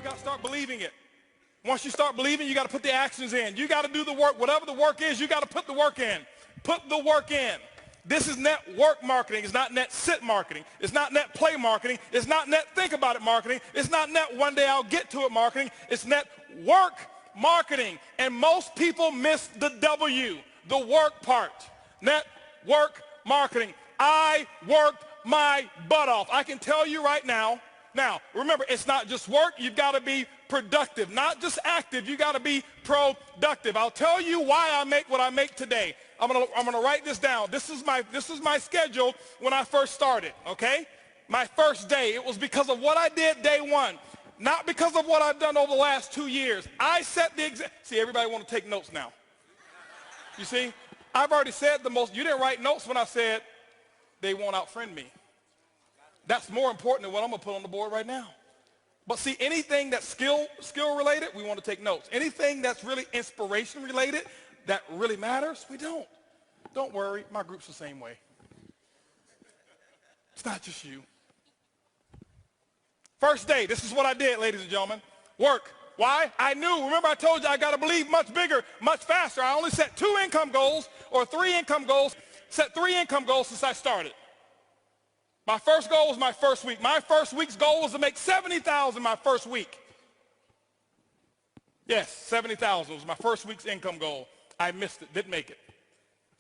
you got to start believing it. Once you start believing, you got to put the actions in. You got to do the work. Whatever the work is, you got to put the work in. Put the work in. This is network marketing. It's not net sit marketing. It's not net play marketing. It's not net think about it marketing. It's not net one day I'll get to it marketing. It's net work marketing. And most people miss the W, the work part. Network marketing. I worked my butt off. I can tell you right now. Now, remember, it's not just work. You've got to be productive, not just active. You got to be productive. I'll tell you why I make what I make today. I'm gonna write this down. This is my schedule when I first started, okay? My first day. It was because of what I did day one, not because of what I've done over the last 2 years. I set the example. See, everybody want to take notes now. You see? I've already said the most. You didn't write notes when I said they won't outfriend me. That's more important than what I'm gonna put on the board right now. But see, anything that's skill related, we want to take notes. Anything that's really inspiration related, that really matters, we don't. Don't worry, my group's the same way. It's not just you. First day, this is what I did, ladies and gentlemen. Work. Why? I knew, remember I told you I got to believe much bigger, much faster. I only set 2 income goals or 3 income goals, set 3 income goals since I started. My first goal was my first week. My first week's goal was to make $70,000 my first week. Yes, $70,000 was my first week's income goal. I missed it, didn't make it.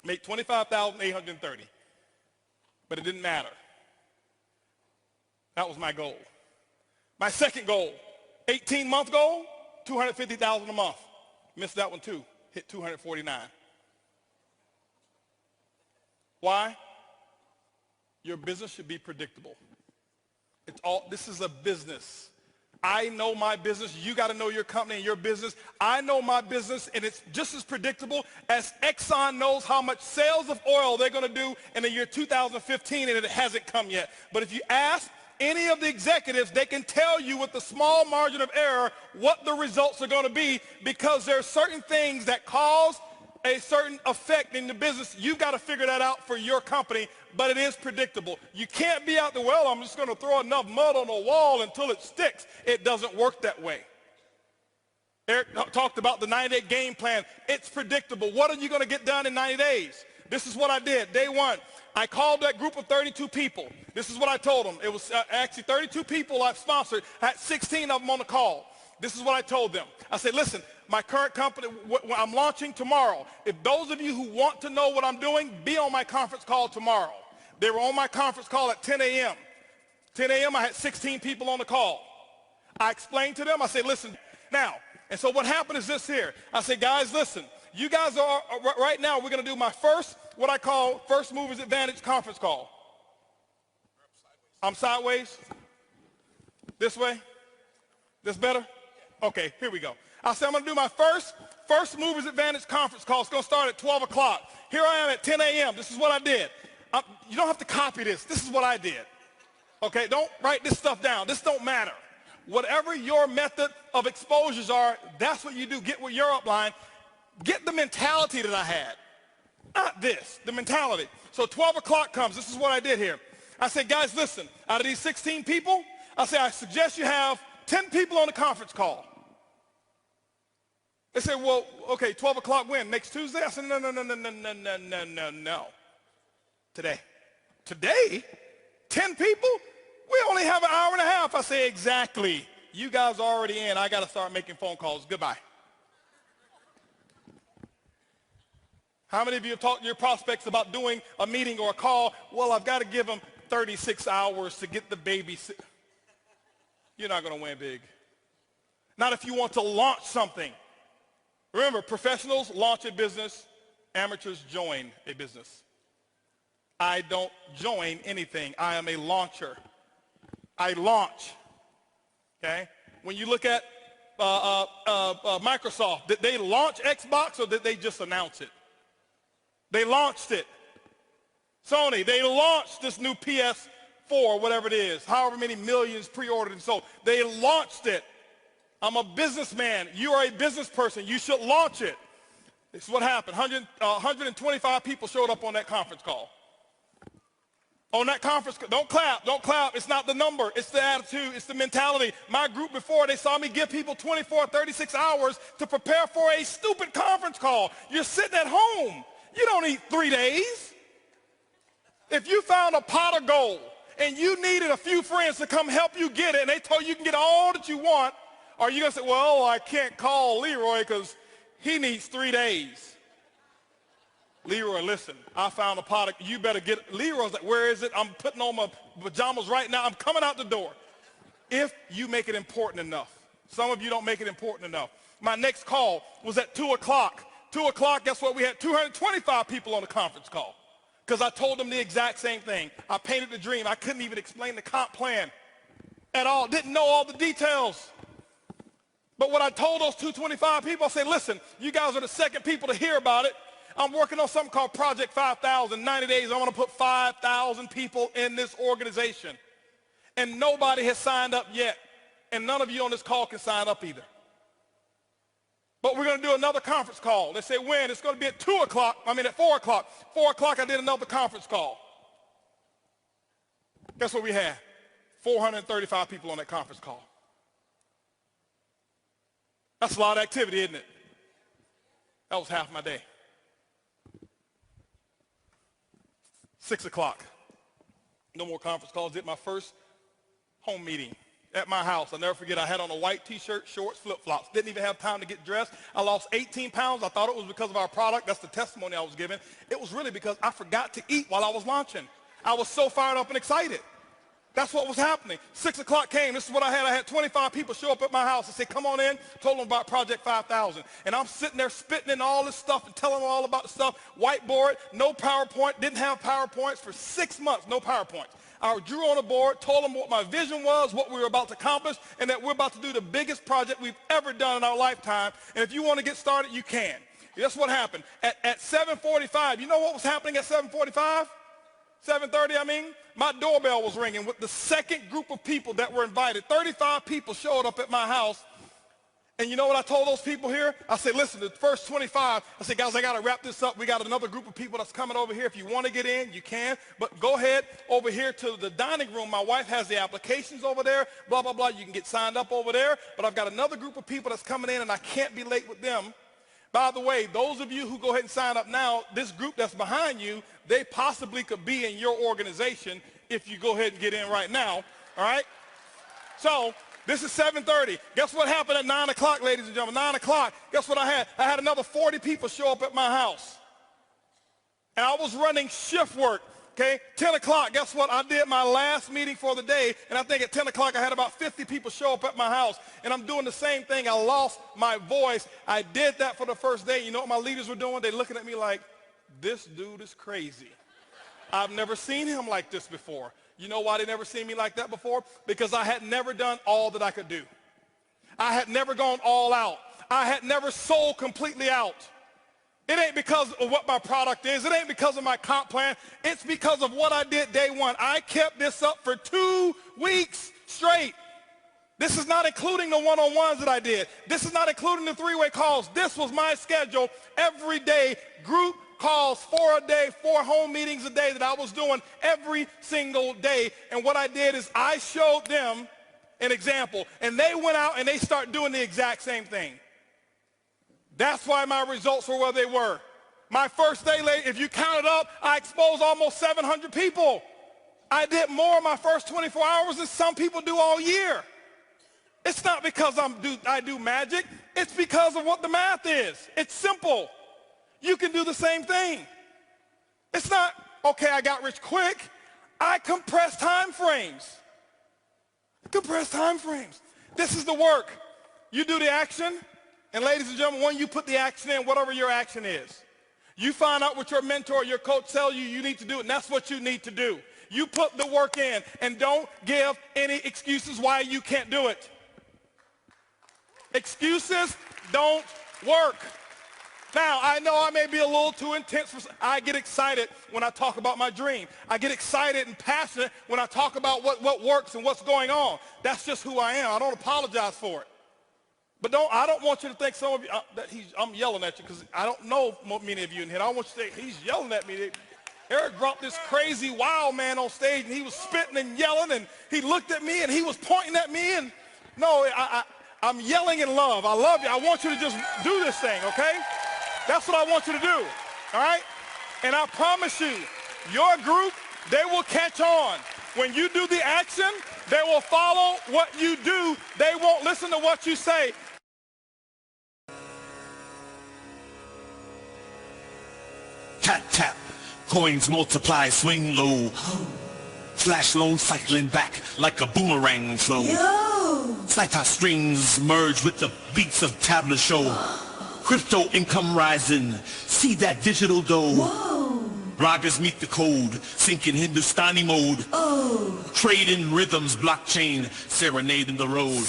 Made $25,830, but it didn't matter. That was my goal. My second goal, 18-month goal, $250,000 a month. Missed that one too, hit $249. Why? Your business should be predictable. This is a business. I know my business. You got to know your company and your business. I know my business, and it's just as predictable as Exxon knows how much sales of oil they're going to do in the year 2015, and it hasn't come yet. But if you ask any of the executives, they can tell you with a small margin of error what the results are going to be, because there are certain things that cause a certain effect in the business. You've got to figure that out for your company, but it is predictable. You can't be out there, well, I'm just going to throw enough mud on the wall until it sticks. It doesn't work that way. Eric talked about the 90-day game plan. It's predictable. What are you going to get done in 90 days? This is what I did. Day one, I called that group of 32 people. This is what I told them. It was actually 32 people I've sponsored. I had 16 of them on the call. This is what I told them. I said, listen, my current company, I'm launching tomorrow. If those of you who want to know what I'm doing, be on my conference call tomorrow. They were on my conference call at 10 a.m. 10 a.m., I had 16 people on the call. I explained to them, I said, listen, now, and so what happened is this here. I said, guys, listen, you guys are, right now, we're going to do my first, what I call First Movers Advantage conference call. I'm sideways? This way? This better? Okay, here we go. I said I'm going to do my First Movers Advantage conference call. It's going to start at 12 o'clock. Here I am at 10 a.m. This is what I did. You don't have to copy this. This is what I did. Okay, don't write this stuff down. This don't matter. Whatever your method of exposures are, that's what you do. Get with your upline. Get the mentality that I had. Not this, the mentality. So 12 o'clock comes. This is what I did here. I said, guys, listen, out of these 16 people, I said, I suggest you have 10 people on the conference call. They said, well, okay, 12 o'clock when? Next Tuesday? I said, no. Today. Today? 10 people? We only have an hour and a half. I say, exactly. You guys are already in. I got to start making phone calls. Goodbye. How many of you have talked to your prospects about doing a meeting or a call? Well, I've got to give them 36 hours to get the baby. You're not going to win big. Not if you want to launch something. Remember, professionals launch a business, amateurs join a business. I don't join anything. I am a launcher. I launch, okay? When you look at Microsoft, did they launch Xbox or did they just announce it? They launched it. Sony, they launched this new PS4, whatever it is, however many millions pre-ordered and sold. They launched it. I'm a businessman. You are a business person. You should launch it. This is what happened. 125 people showed up on that conference call. On that conference, don't clap, don't clap. It's not the number, it's the attitude, it's the mentality. My group before, they saw me give people 24, 36 hours to prepare for a stupid conference call. You're sitting at home. You don't need 3 days. If you found a pot of gold and you needed a few friends to come help you get it and they told you can get all that you want, are you going to say, well, I can't call Leroy because he needs 3 days? Leroy, listen, I found a pot of, you better get it. Leroy's like, where is it? I'm putting on my pajamas right now. I'm coming out the door. If you make it important enough. Some of you don't make it important enough. My next call was at 2 o'clock. 2 o'clock, guess what? We had 225 people on the conference call because I told them the exact same thing. I painted the dream. I couldn't even explain the comp plan at all. Didn't know all the details. But what I told those 225 people, I said, listen, you guys are the second people to hear about it. I'm working on something called Project 5,000. 90 days, I want to put 5,000 people in this organization. And nobody has signed up yet. And none of you on this call can sign up either. But we're going to do another conference call. They say when? It's going to be at 4 o'clock. 4 o'clock, I did another conference call. Guess what we had? 435 people on that conference call. That's a lot of activity, isn't it? That was half my day. 6 o'clock. No more conference calls. Did my first home meeting at my house. I'll never forget, I had on a white t-shirt, shorts, flip-flops. Didn't even have time to get dressed. I lost 18 pounds. I thought it was because of our product. That's the testimony I was giving. It was really because I forgot to eat while I was launching. I was so fired up and excited. That's what was happening. 6 o'clock came. This is what I had. I had 25 people show up at my house and say, come on in. Told them about Project 5,000. And I'm sitting there spitting in all this stuff and telling them all about the stuff. Whiteboard, no PowerPoint. Didn't have PowerPoints for 6 months. No PowerPoints. I drew on a board, told them what my vision was, what we were about to accomplish, and that we're about to do the biggest project we've ever done in our lifetime. And if you want to get started, you can. That's what happened. At 7:45, you know what was happening at 7:45? 7:30, I mean? My doorbell was ringing with the second group of people that were invited. 35 people showed up at my house. And you know what I told those people here? I said, listen, the first 25, I said, guys, I got to wrap this up. We got another group of people that's coming over here. If you want to get in, you can. But go ahead over here to the dining room. My wife has the applications over there, blah, blah, blah. You can get signed up over there. But I've got another group of people that's coming in, and I can't be late with them. By the way, those of you who go ahead and sign up now, this group that's behind you, they possibly could be in your organization if you go ahead and get in right now, all right? So this is 7:30. Guess what happened at 9 o'clock, ladies and gentlemen? 9 o'clock, guess what I had? I had another 40 people show up at my house. And I was running shift work, okay? 10 o'clock, guess what? I did my last meeting for the day, and I think at 10 o'clock I had about 50 people show up at my house. And I'm doing the same thing. I lost my voice. I did that for the first day. You know what my leaders were doing? They're looking at me like, this dude is crazy. I've never seen him like this before. You know why they never seen me like that before? Because I had never done all that I could do. I had never gone all out. I had never sold completely out. It ain't because of what my product is. It ain't because of my comp plan. It's because of what I did day one. I kept this up for 2 weeks straight. This is not including the one-on-ones that I did. This is not including the three-way calls. This was my schedule every day, group calls, 4 a day, 4 home meetings a day that I was doing every single day. And what I did is I showed them an example, and they went out and they started doing the exact same thing. That's why my results were where they were. My first day, if you count it up, I exposed almost 700 people. I did more in my first 24 hours than some people do all year. It's not because I do magic. It's because of what the math is. It's simple. You can do the same thing. It's not, okay, I got rich quick. I compress time frames. Compress time frames. This is the work. You do the action, and ladies and gentlemen, when you put the action in, whatever your action is, you find out what your mentor or your coach tells you you need to do, and that's what you need to do. You put the work in, and don't give any excuses why you can't do it. Excuses don't work. Now, I know I may be a little too intense. I get excited when I talk about my dream. I get excited and passionate when I talk about what works and what's going on. That's just who I am. I don't apologize for it. But I don't want you to think some of you, I'm yelling at you because I don't know many of you in here. I don't want you to think he's yelling at me. Eric brought this crazy wild man on stage, and he was spitting and yelling, and he looked at me, and he was pointing at me, and no, I'm yelling in love. I love you. I want you to just do this thing, okay? That's what I want you to do, all right? And I promise you, your group, they will catch on. When you do the action, they will follow what you do. They won't listen to what you say. Tap, tap, coins multiply, swing low. Flash loan cycling back like a boomerang flow. It's like how strings merge with the beats of tabla show. Crypto income rising, see that digital dough. Ragas meet the code, sinking Hindustani mode. Trading rhythms, blockchain, serenading the road.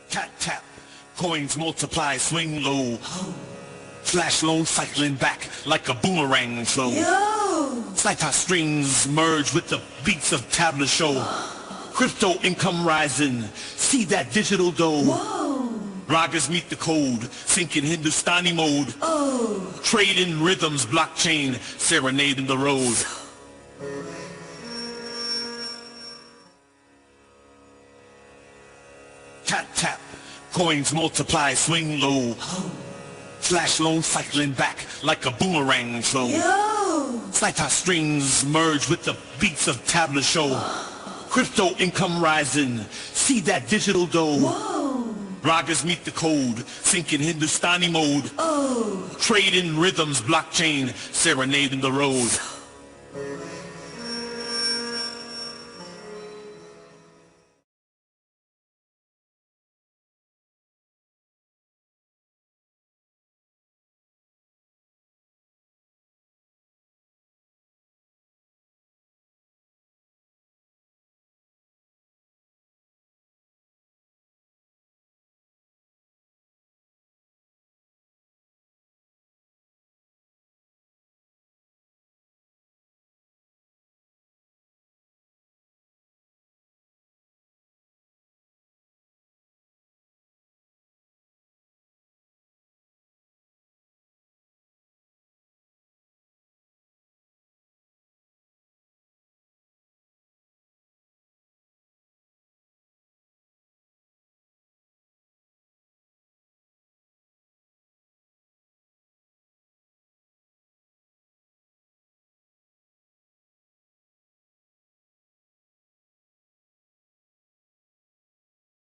Tap, tap, coins multiply, swing low. Flash loan cycling back like a boomerang flow. It's like how strings merge with the beats of tabla show. Crypto income rising, see that digital dough. Ragas meet the code, sinking Hindustani mode. Trading rhythms, blockchain, serenading the road. Tap, tap, coins multiply, swing low. Flash loan cycling back like a boomerang flow. It's like how strings merge with the beats of tabla show. Crypto income rising, see that digital dough. Ragas meet the code, sinking Hindustani mode. Trading rhythms, blockchain, serenading the road.